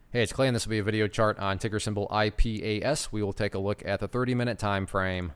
Hey, it's Clay, and this will be a video chart on ticker symbol IPAS. We will take a look at the 30-minute time frame.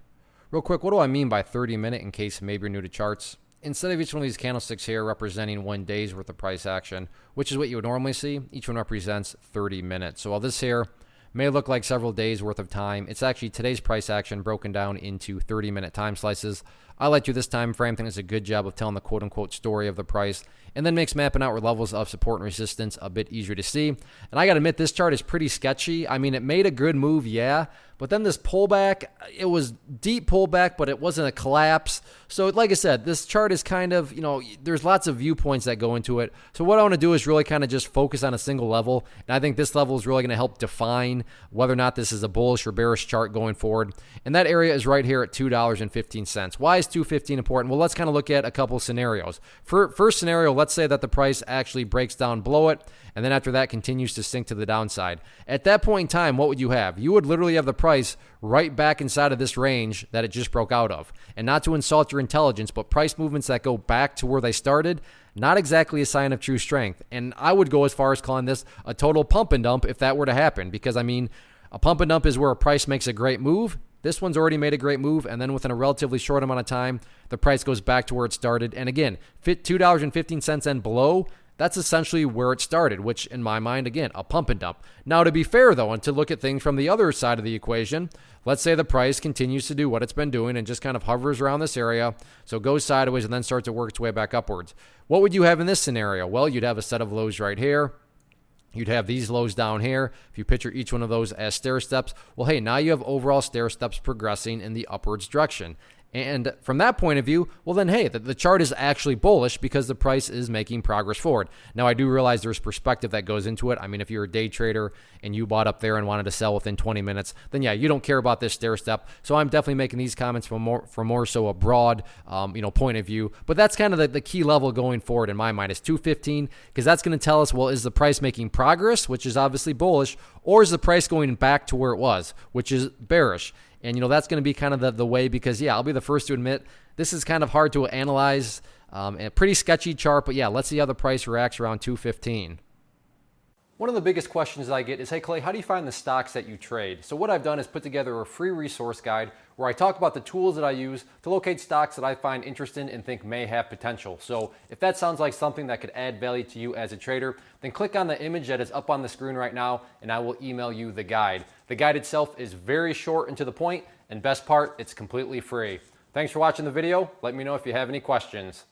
Real quick, what do I mean by 30-minute in case maybe you're new to charts? Instead of each one of these candlesticks here representing 1 day's worth of price action, which is what you would normally see, each one represents 30 minutes. So while this here may look like several days worth of time, it's actually today's price action broken down into 30-minute time slices. I like to this time frame. I think it's a good job of telling the quote-unquote story of the price, and then makes mapping out levels of support and resistance a bit easier to see. And I got to admit, this chart is pretty sketchy. I mean, it made a good move, yeah, but then this pullback, it was deep pullback, but it wasn't a collapse. So like I said, this chart is kind of, there's lots of viewpoints that go into it. So what I want to do is really kind of just focus on a single level. And I think this level is really going to help define whether or not this is a bullish or bearish chart going forward. And that area is right here at $2.15. Why is $2.15 important? Well, let's kind of look at a couple scenarios. First scenario, let's say that the price actually breaks down below it, and then after that continues to sink to the downside. At that point in time, what would you have? You would literally have the price right back inside of this range that it just broke out of. And not to insult your intelligence, but price movements that go back to where they started, not exactly a sign of true strength. And I would go as far as calling this a total pump and dump if that were to happen, because I mean, a pump and dump is where a price makes a great move. This one's already made a great move, and then within a relatively short amount of time, the price goes back to where it started. And again, $2.15 and below, that's essentially where it started, which in my mind, again, a pump and dump. Now, to be fair, though, and to look at things from the other side of the equation, let's say the price continues to do what it's been doing and just kind of hovers around this area, so it goes sideways and then starts to work its way back upwards. What would you have in this scenario? Well, you'd have a set of lows right here. You'd have these lows down here. If you picture each one of those as stair steps, well, hey, now you have overall stair steps progressing in the upwards direction. And from that point of view, well then, hey, the chart is actually bullish because the price is making progress forward. Now, I do realize there's perspective that goes into it. I mean, if you're a day trader and you bought up there and wanted to sell within 20 minutes, then yeah, you don't care about this stair step. So I'm definitely making these comments from more so a broad, point of view. But that's kind of the key level going forward in my mind is 215, because that's going to tell us, well, is the price making progress, which is obviously bullish, or is the price going back to where it was, which is bearish? And, that's going to be kind of the way, because, yeah, I'll be the first to admit this is kind of hard to analyze. A pretty sketchy chart, but yeah, let's see how the price reacts around 215. One of the biggest questions I get is, hey, Clay, how do you find the stocks that you trade? So what I've done is put together a free resource guide where I talk about the tools that I use to locate stocks that I find interesting and think may have potential. So if that sounds like something that could add value to you as a trader, then click on the image that is up on the screen right now, and I will email you the guide. The guide itself is very short and to the point, and best part, it's completely free. Thanks for watching the video. Let me know if you have any questions.